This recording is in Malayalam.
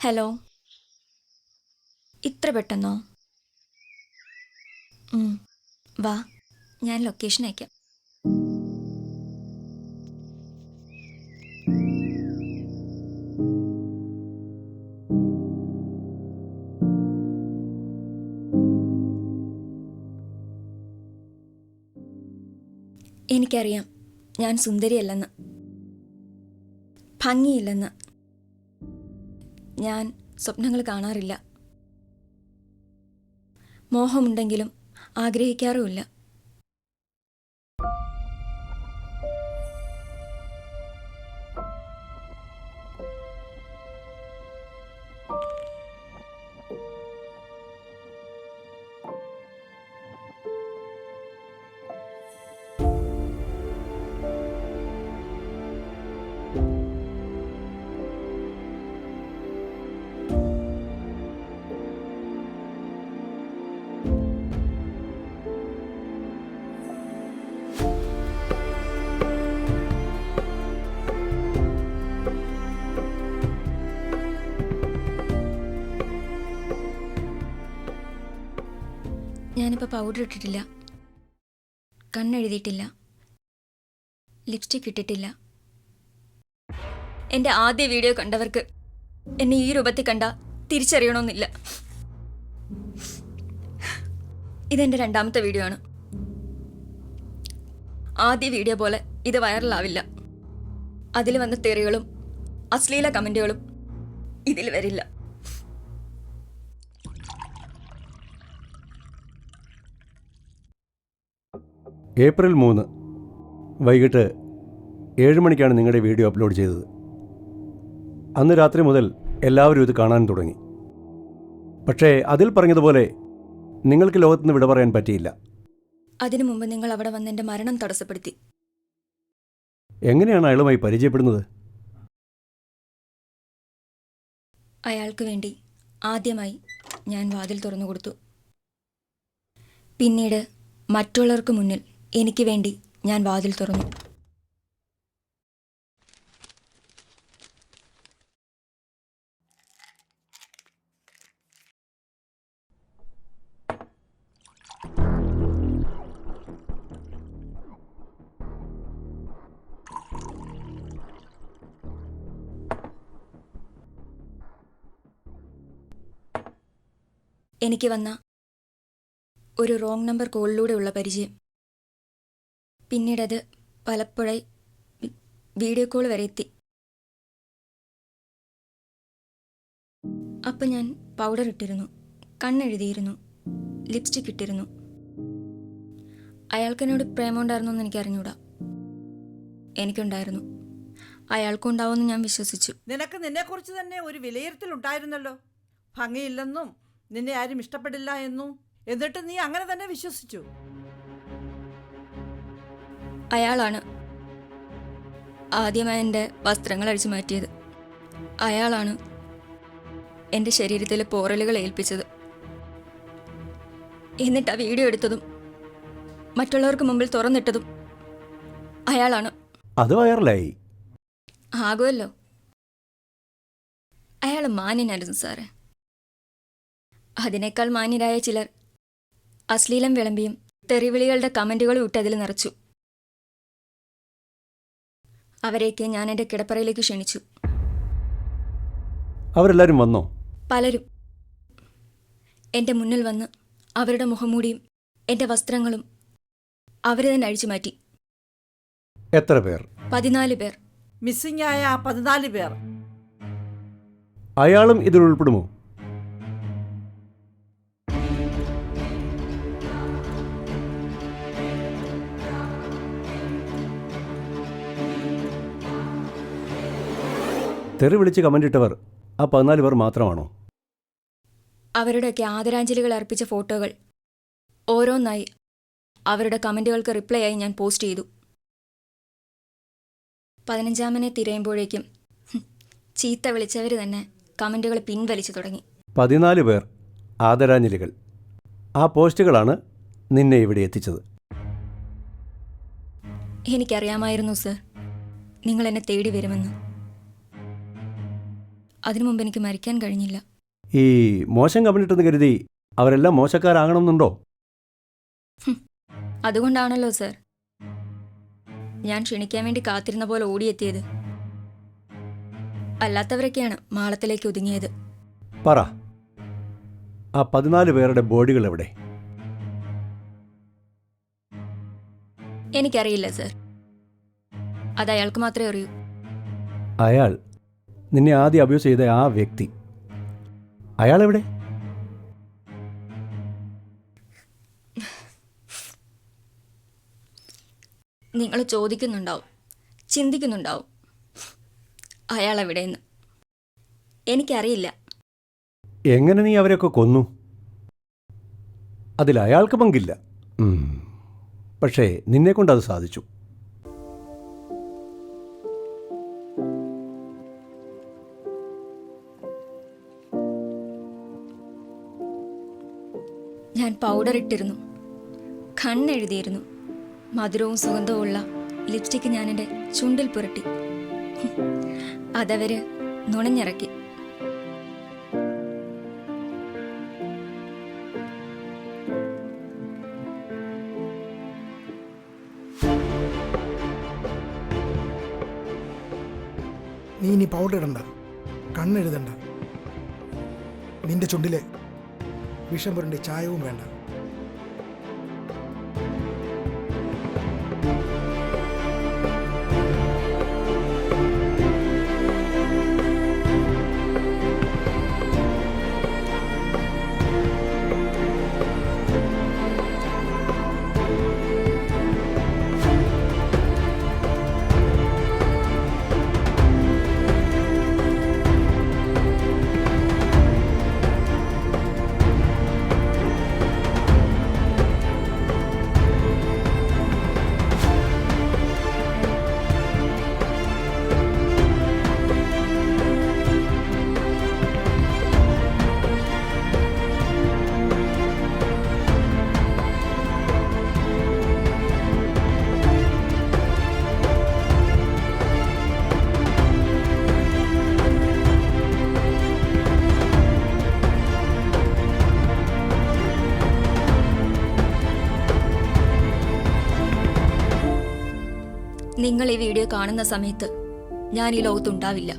ഹലോ. ഇത്ര പെട്ടെന്നോ? വാ, ഞാൻ ലൊക്കേഷൻ അയക്കാം. എനിക്കറിയാം ഞാൻ സുന്ദരിയല്ലെന്ന്, ഭംഗിയില്ലെന്ന്. ഞാൻ സ്വപ്നങ്ങൾ കാണാറില്ല, മോഹമുണ്ടെങ്കിലും ആഗ്രഹിക്കാറുമില്ല. ഞാനിപ്പോൾ പൗഡർ ഇട്ടിട്ടില്ല, കണ്ണെഴുതിയിട്ടില്ല, ലിപ്സ്റ്റിക് ഇട്ടിട്ടില്ല. എൻ്റെ ആദ്യ വീഡിയോ കണ്ടവർക്ക് എന്നെ ഈ രൂപത്തിൽ കണ്ട തിരിച്ചറിയണമെന്നില്ല. ഇതെൻ്റെ രണ്ടാമത്തെ വീഡിയോ ആണ്. ആദ്യ വീഡിയോ പോലെ ഇത് വൈറലാവില്ല. അതിൽ വന്ന തെറികളും അശ്ലീല കമൻറ്റുകളും ഇതിൽ വരില്ല. ഏപ്രിൽ 3 വൈകിട്ട് 7 മണിക്കാണ് നിങ്ങളുടെ വീഡിയോ അപ്ലോഡ് ചെയ്തത്. അന്ന് രാത്രി മുതൽ എല്ലാവരും ഇത് കാണാൻ തുടങ്ങി. പക്ഷേ അതിൽ പറഞ്ഞതുപോലെ നിങ്ങൾക്ക് ലോകത്തുനിന്ന് വിട പറയാൻ പറ്റിയില്ല. അതിനു മുമ്പ് നിങ്ങൾ അവിടെ വന്ന് എൻ്റെ മരണം തടസ്സപ്പെടുത്തി. എങ്ങനെയാണ് അയാളുമായി പരിചയപ്പെടുന്നത്? അയാൾക്ക് വേണ്ടി ആദ്യമായി ഞാൻ വാതിൽ തുറന്നു കൊടുത്തു. പിന്നീട് മറ്റുള്ളവർക്ക് മുന്നിൽ എനിക്ക് വേണ്ടി ഞാൻ വാതിൽ തുറന്നു. എനിക്ക് വന്ന ഒരു റോങ് നമ്പർ കോളിലൂടെയുള്ള പരിചയം, പിന്നീടത് പലപ്പോഴായി വീഡിയോ കോൾ വരെ എത്തി. അപ്പം ഞാൻ പൗഡർ ഇട്ടിരുന്നു, കണ്ണെഴുതിയിരുന്നു, ലിപ്സ്റ്റിക് ഇട്ടിരുന്നു. അയാൾക്കെന്നോട് പ്രേമമുണ്ടായിരുന്നു എന്ന് എനിക്കറിഞ്ഞൂടാ. എനിക്കുണ്ടായിരുന്നു. അയാൾക്കും ഉണ്ടാവുമെന്ന് ഞാൻ വിശ്വസിച്ചു. നിനക്ക് നിന്നെക്കുറിച്ച് തന്നെ ഒരു വിലയിരുത്തൽ ഉണ്ടായിരുന്നല്ലോ. ഭംഗിയില്ലെന്നും നിന്നെ ആരും ഇഷ്ടപ്പെടില്ല എന്നും. എന്നിട്ട് നീ അങ്ങനെ തന്നെ വിശ്വസിച്ചു. അയാളാണ് ആദ്യമായി എൻ്റെ വസ്ത്രങ്ങൾ അഴിച്ചു മാറ്റിയത്. അയാളാണ് എൻ്റെ ശരീരത്തിലെ പോറലുകൾ ഏൽപ്പിച്ചത്. എന്നിട്ട് ആ വീഡിയോ എടുത്തതും മറ്റുള്ളവർക്ക് മുമ്പിൽ തുറന്നിട്ടതും അയാളാണ്. അത് വൈറലായി. ആകുമല്ലോ. അയാൾ മാന്യനായിരുന്നു സാറേ. അതിനേക്കാൾ മാന്യരായ ചിലർ അശ്ലീലം വിളമ്പിയും തെറിവിളികളുടെ കമൻറ്റുകളും ഇട്ടതിൽ നിറച്ചു. അവരെയൊക്കെ ഞാൻ എൻ്റെ കിടപ്പറയിലേക്ക് ക്ഷണിച്ചു. അവരെല്ലാവരും വന്നോ? പലരും എൻ്റെ മുന്നിൽ വന്ന് അവരുടെ മുഖംമൂടിയും എൻ്റെ വസ്ത്രങ്ങളും അവർ തന്നെ അഴിച്ചു മാറ്റി. എത്ര പേർ? 14 പേർ. മിസ്സിംഗ് ആയ ആ 14 പേർ. അയാളും ഇതിൽ ഉൾപ്പെടുമോ? തെറി വിളിച്ച് കമൻ്റ് ഇട്ടവർ ആ 14 പേർ മാത്രമാണോ? അവരുടെയൊക്കെ ആദരാഞ്ജലികൾ അർപ്പിച്ച ഫോട്ടോകൾ ഓരോന്നായി അവരുടെ കമൻറ്റുകൾക്ക് റിപ്ലൈ ആയി ഞാൻ പോസ്റ്റ് ചെയ്തു. 15-ാമനെ തിരയുമ്പോഴേക്കും ചീത്ത വിളിച്ചവർ തന്നെ കമൻറ്റുകൾ പിൻവലിച്ചു തുടങ്ങി. 14 പേർ ആദരാഞ്ജലികൾ. ആ പോസ്റ്റുകളാണ് നിന്നെ ഇവിടെ എത്തിച്ചത്. എനിക്കറിയാമായിരുന്നു സർ, നിങ്ങൾ എന്നെ തേടി വരുമെന്ന്. അതിനു മുമ്പ് എനിക്ക് മരിക്കാൻ കഴിഞ്ഞില്ല. ഈ മോശം കമ്പിനിട്ടെന്ന് കരുതി അവരെല്ലാം മോശക്കാരാകണമെന്നുണ്ടോ? അതുകൊണ്ടാണല്ലോ സർ ഞാൻ ക്ഷണിക്കാൻ വേണ്ടി കാത്തിരുന്ന പോലെ ഓടിയെത്തിയത്. അല്ലാത്തവരൊക്കെയാണ് മാളത്തിലേക്ക് ഒതുങ്ങിയത്. പറ, ആ 14 പേരുടെ ബോഡികൾ എവിടെ? എനിക്കറിയില്ല സർ, അത് അയാൾക്ക് മാത്രമേ അറിയൂ. അയാൾ നിന്നെ ആദ്യം അബ്യൂസ് ചെയ്ത ആ വ്യക്തി, അയാളെവിടെ? നിങ്ങൾ ചോദിക്കുന്നുണ്ടാവും, ചിന്തിക്കുന്നുണ്ടാവും അയാൾ എവിടെയെന്ന്. എനിക്കറിയില്ല. എങ്ങനെ നീ അവരെയൊക്കെ കൊന്നു? അതിൽ അയാൾക്ക് പങ്കില്ല. പക്ഷേ നിന്നെക്കൊണ്ട് അത് സാധിച്ചു. ഞാൻ പൗഡർ ഇട്ടിരുന്നു, കണ്ണെഴുതിയിരുന്നു, മധുരവും സുഗന്ധവുമുള്ള ലിപ്സ്റ്റിക്ക് ഞാൻ എൻ്റെ ചുണ്ടിൽ പുരട്ടി. അതവര് നുണഞ്ഞിറക്കി. നീ ഇനി പൗഡർ ഇടണ്ട, കണ്ണെഴുതണ്ട, നിന്റെ ചുണ്ടിലെ വിഷം പുരണ്ട ചായവും വേണ്ട. നിങ്ങൾ ഈ വീഡിയോ കാണുന്ന സമയത്ത് ഞാൻ ഈ ലോകത്തുണ്ടാവില്ല.